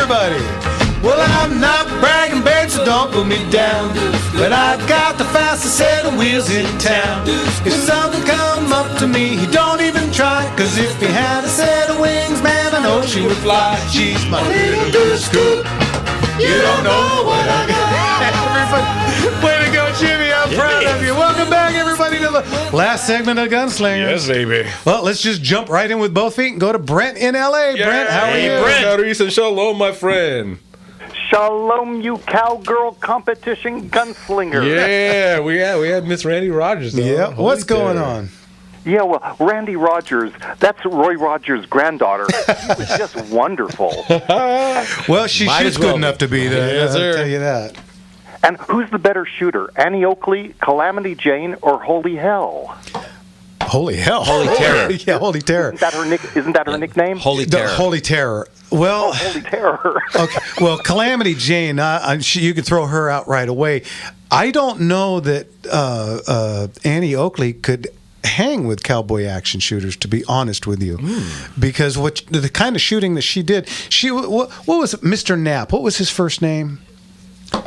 everybody. Well, I'm not bragging, babe, so don't put me down. But I've got the fastest set of wheels in town. If something come up to me, he don't even try. Cause if he had a set of wings, man, I know she would fly. She's my little goose scoop. You don't know what I got. Everybody, way to go, Jimmy. I'm proud of you. Welcome back, everybody, to the last segment of Gunslinger. Yes, baby. Well, let's just jump right in with both feet and go to Brent in L.A. Yeah. Brent, how are you? Brent. Shalom, my friend. Shalom, you cowgirl competition gunslinger. Yeah, we had Miss Randy Rogers. Yeah, what's going on? Yeah, well, Randy Rogers, that's Roy Rogers' granddaughter. She was just wonderful. Well, she's good enough to be there. Yes, sir. I'll tell you that. And who's the better shooter, Annie Oakley, Calamity Jane, or Holy Hell? Holy hell. Holy Terror. Yeah, Holy Terror. Isn't that her nickname? Holy Terror. Holy Terror. Well, Holy Terror. okay. Well, Calamity Jane, you could throw her out right away. I don't know that Annie Oakley could hang with cowboy action shooters, to be honest with you, because the kind of shooting that she did, what was it, Mr. Knapp? What was his first name?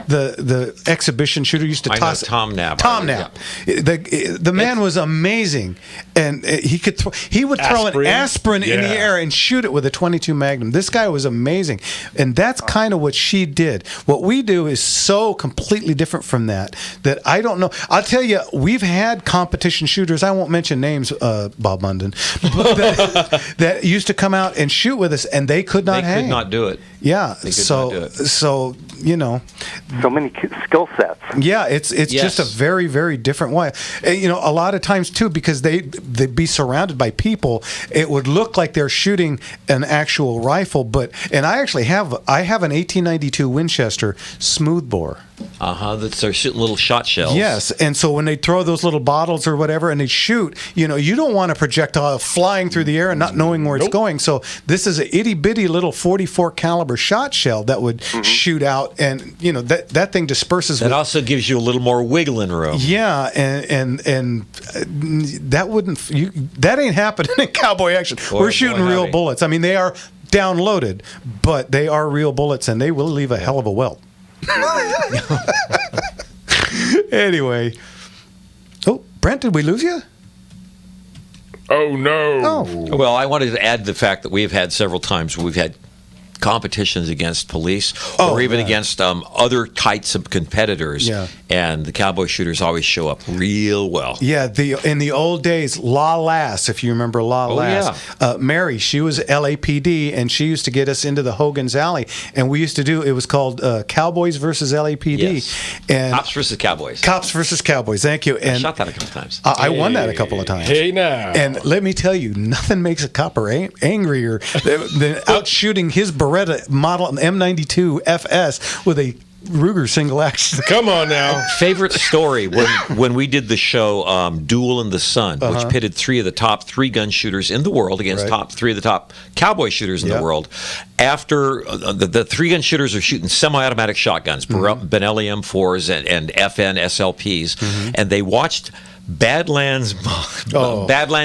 The exhibition shooter used to toss Tom Knapp. Tom Knapp. Yeah. The man was amazing, and he would throw an aspirin in the air and shoot it with a .22 Magnum. This guy was amazing, and that's kind of what she did. What we do is so completely different from that I don't know. I'll tell you, we've had competition shooters. I won't mention names, Bob Munden, that used to come out and shoot with us, and they could not hang. They could not do it. Yeah, so you know. So many skill sets. Yeah, it's just a very, very different way. You know, a lot of times too, because they'd be surrounded by people, it would look like they're shooting an actual rifle. And I actually have an 1892 Winchester smoothbore. That's their little shot shells. Yes, and so when they throw those little bottles or whatever and they shoot, you know, you don't want a projectile flying through the air and not knowing where it's going. So this is an itty bitty little 44 caliber shot shell that would shoot out, and you know that thing disperses. That also gives you a little more wiggling room. Yeah, and that ain't happening in cowboy action. We're shooting real bullets. I mean, they are downloaded, but they are real bullets, and they will leave a hell of a welt. Anyway. Oh, Brent, did we lose you? Oh, no. Oh. Well, I wanted to add the fact that we've had several times where we've had competitions against police or even against other types of competitors, and the cowboy shooters always show up real well. Yeah, in the old days, La Lass, if you remember La Lass, Mary, she was LAPD, and she used to get us into the Hogan's Alley, and we used to do, it was called Cowboys versus LAPD. And Cops versus Cowboys. Cops versus Cowboys, thank you. And I shot that a couple times. I won that a couple of times. Hey, now. And let me tell you, nothing makes a copper angrier than out shooting his Beretta model M92 FS with a Ruger single action. Come on now. Favorite story when we did the show Duel in the Sun, which pitted three of the top 3 gun shooters in the world against three of the top cowboy shooters in the world. After the 3 gun shooters are shooting semi-automatic shotguns, Benelli M4s and FN SLPs, and they watched Badlands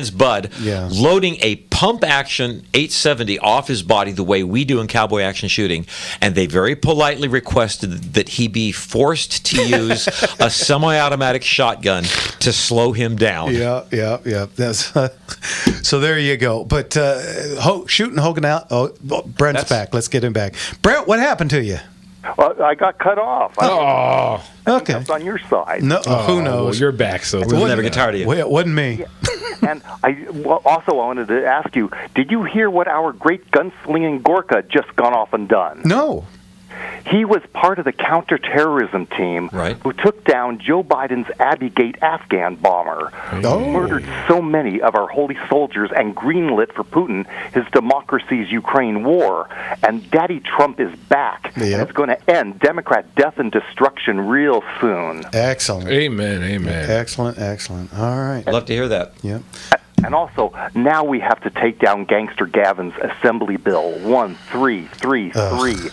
Bud loading a pump action 870 off his body the way we do in cowboy action shooting, and they very politely requested that he be forced to use a semi-automatic shotgun to slow him down. Yeah. That's so there you go. But shooting Hogan out. Oh, Brent's back. Let's get him back. Brent, what happened to you? I got cut off. Okay. That's on your side. No, who knows? Well, you're back, so We'll never get tired of you. Well, it wasn't me. Yeah. And I also wanted to ask you, did you hear what our great gunslinging Gorka just gone off and done? No. He was part of the counterterrorism team who took down Joe Biden's Abbey Gate Afghan bomber, who murdered so many of our holy soldiers and greenlit for Putin his democracy's Ukraine war. And Daddy Trump is back. And it's going to end Democrat death and destruction real soon. Excellent. Amen. Excellent. All right. I'd love to hear that. Yeah. And also, now we have to take down Gangster Gavin's Assembly Bill 1333.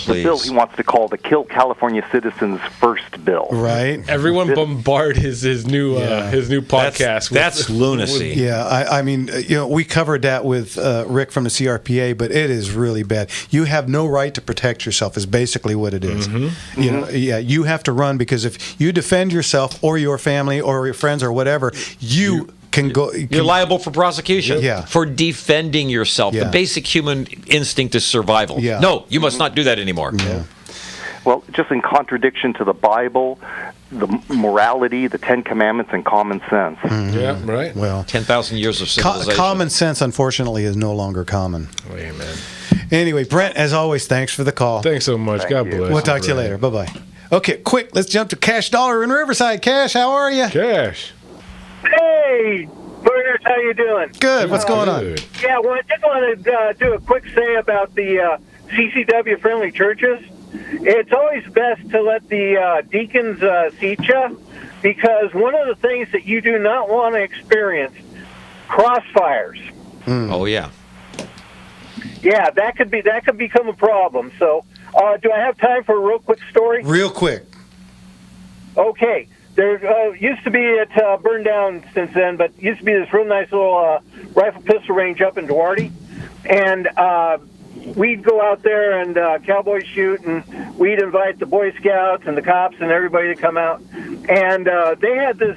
the bill he wants to call the Kill California Citizens First bill. Right. Everyone bombard his new podcast. That's lunacy. Yeah, I mean, we covered that with Rick from the CRPA, but it is really bad. You have no right to protect yourself is basically what it is. You have to run, because if you defend yourself or your family or your friends or whatever, you can go. You're liable for prosecution for defending yourself. Yeah. The basic human instinct is survival. Yeah. No, you must not do that anymore. Yeah. Well, just in contradiction to the Bible, the morality, the Ten Commandments, and common sense. Yeah, right. Well, 10,000 years of civilization. Common sense, unfortunately, is no longer common. Amen. Anyway, Brent, as always, thanks for the call. Thanks so much. God bless. We'll talk to you later. Bye-bye. Okay, quick, let's jump to Cash Dollar in Riverside. Cash, how are you? Cash. Hey, Burners, how you doing? Good. What's going on? Yeah, well, I just want to do a quick say about the CCW-friendly churches. It's always best to let the deacons seat you, because one of the things that you do not want to experience, crossfires. Oh, yeah. Yeah, that could become a problem. So, do I have time for a real quick story? Real quick. Okay. There used to be, it burned down since then, but used to be this real nice little rifle pistol range up in Duarte. And we'd go out there and cowboy shoot, and we'd invite the Boy Scouts and the cops and everybody to come out. And they had this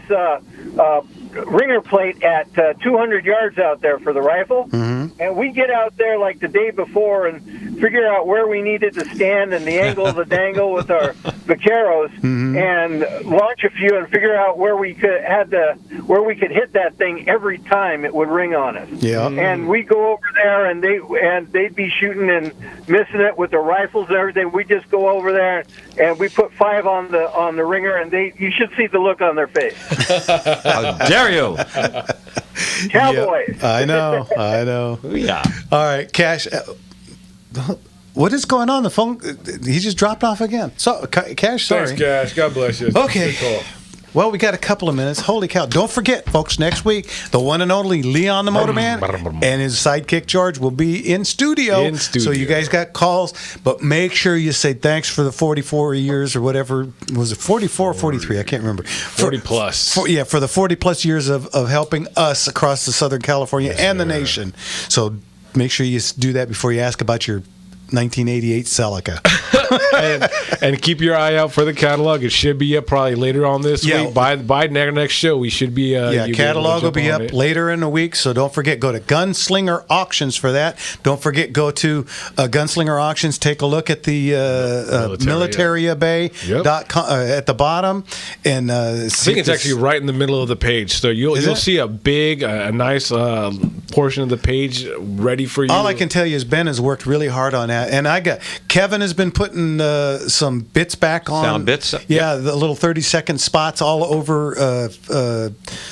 ringer plate at 200 yards out there for the rifle. Mm-hmm. And we'd get out there like the day before and figure out where we needed to stand and the angle of the dangle with our vaqueros, and launch a few and figure out where we could hit that thing every time it would ring on us. Yeah. And we go over there and they'd be shooting and missing it with their rifles and everything. We just go over there and we put 5 on the ringer, and you should see the look on their face. How dare you? Cowboys. Yeah, I know. Yeah. All right, Cash. What is going on? The phone, he just dropped off again. So, Cash, sorry. Thanks, Cash. God bless you. Okay. Good call. Well, we got a couple of minutes. Holy cow. Don't forget, folks, next week, the one and only Leon the Motorman and his sidekick George will be in studio. So you guys got calls, but make sure you say thanks for the 44 years or whatever. Was it 44 or 43? I can't remember. 40 plus. For the 40 plus years of helping us across the Southern California and the nation. So make sure you do that before you ask about your 1988 Celica. and keep your eye out for the catalog. It should be up probably later on this week. By next show, we should be. Catalog will be up later in the week, so don't forget. Go to Gunslinger Auctions for that. Don't forget. Go to Gunslinger Auctions. Take a look at the militariabay.com at the bottom, and I think it's actually right in the middle of the page. So you'll see a big, nice portion of the page ready for you. All I can tell you is Ben has worked really hard on that, and Kevin has been putting some bits back on. Sound bits? Yeah, the little 30-second spots all over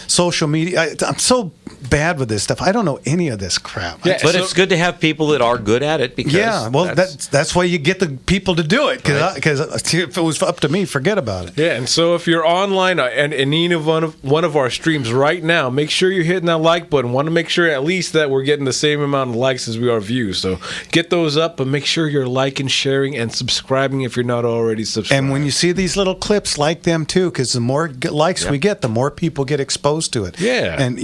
social media. I'm so bad with this stuff. I don't know any of this crap. Yeah, but it's good to have people that are good at it. Because that's why you get the people to do it. Because if it was up to me, forget about it. Yeah, and so if you're online and in need of one of our streams right now, make sure you're hitting that like button. Want to make sure at least that we're getting the same amount of likes as we are views. So get those up, but make sure you're liking, sharing, and subscribing if you're not already subscribed. And when you see these little clips, like them too, because the more likes we get, the more people get exposed to it. Yeah. And,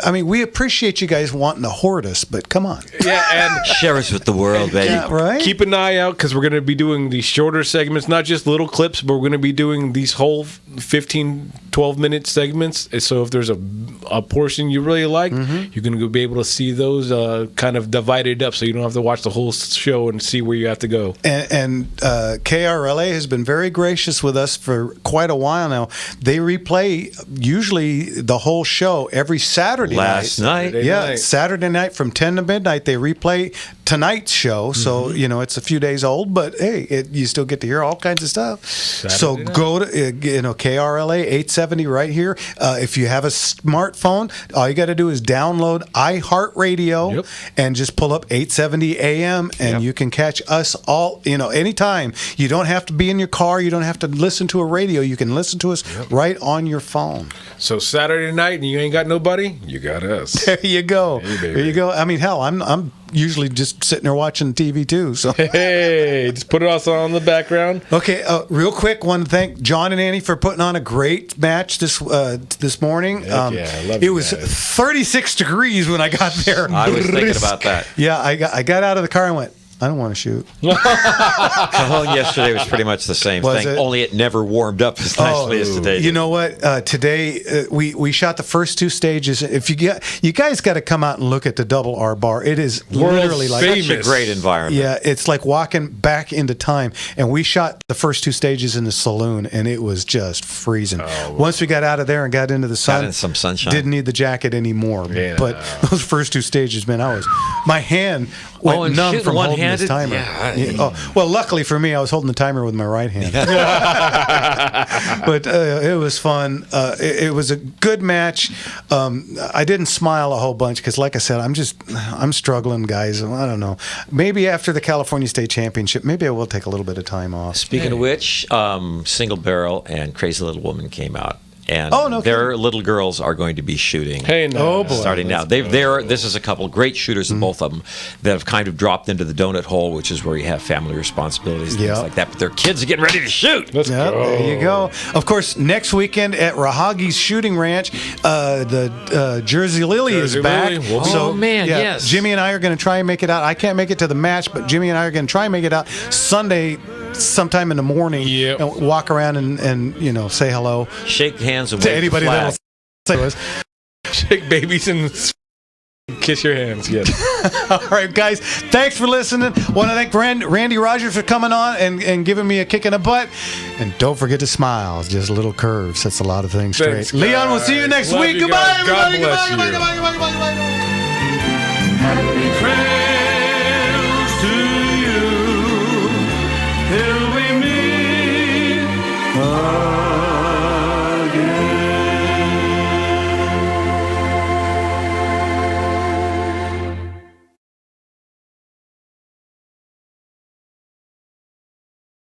I mean, we appreciate you guys wanting to hoard us, but come on. Yeah, and share us with the world, baby. Yeah, right? Keep an eye out, because we're going to be doing these shorter segments, not just little clips, but we're going to be doing these whole 15, 12-minute segments. So if there's a portion you really like, you're going to be able to see those kind of divided up, so you don't have to watch the whole show and see where you have to go. And KRLA has been very gracious with us for quite a while now. They replay usually the whole show every Saturday night. Saturday night from 10 to midnight, they replay tonight's show. So, it's a few days old, but hey, you still get to hear all kinds of stuff. Saturday night. Go to, KRLA 870 right here. If you have a smartphone, all you got to do is download iHeartRadio and just pull up 870 AM, and you can catch us all, anytime. You don't have to be in your car. You don't have to listen to a radio. You can listen to us right on your phone. So Saturday night and you ain't got nobody, you got us. There you go. Hey, baby. There you go. I mean, hell, I'm usually just sitting there watching TV too. So hey, just put it also on the background. Okay, real quick, want to thank John and Annie for putting on a great match this morning. Yeah, I love it was 36 degrees when I got there. I was thinking about that. Yeah, I got out of the car and went, I don't want to shoot. Cajon yesterday was pretty much the same Was thing, it? only it never warmed up as nicely as today did. You know what? Today we shot the first 2 stages. If you guys got to come out and look at the double R bar. It is literally like Such a great environment. Yeah, it's like walking back into time. And we shot the first 2 stages in the saloon, and it was just freezing. Once we got out of there and got into the sun, Got in some sunshine. didn't need the jacket anymore. Yeah. But those first 2 stages, man, my hand went and numb shooting from holding one-handed? this timer. Yeah. Well, luckily for me, I was holding the timer with my right hand. But it was fun. It was a good match. I didn't smile a whole bunch because, like I said, I'm struggling, guys. I don't know. Maybe after the California State Championship, maybe I will take a little bit of time off. Speaking of which, Single Barrel and Crazy Little Woman came out. And no their little girls are going to be shooting. Hey, no. Oh, boy. Starting now. This is a couple of great shooters, both of them, that have kind of dropped into the donut hole, which is where you have family responsibilities and things like that. But their kids are getting ready to shoot. Let's go. There you go. Of course, next weekend at Rahagi's Shooting Ranch, the Jersey Lily is Jersey back. Lily. We'll be- Oh, man, yes. Jimmy and I are going to try and make it out. I can't make it to the match, but Jimmy and I are going to try and make it out Sunday sometime in the morning. Yep. And walk around and say hello Shake hands and to wave anybody the that flag. will say to us. Shake babies and kiss your hands. Yes. All right, guys. Thanks for listening. Want to thank Randy Rogers for coming on and giving me a kick in the butt. And don't forget to smile. Just a little curve sets a lot of things straight. Thanks, Leon, we'll see you next Love week. you Goodbye, guys. God everybody. bless Goodbye, you. goodbye, goodbye, goodbye, goodbye, goodbye. Happy trail.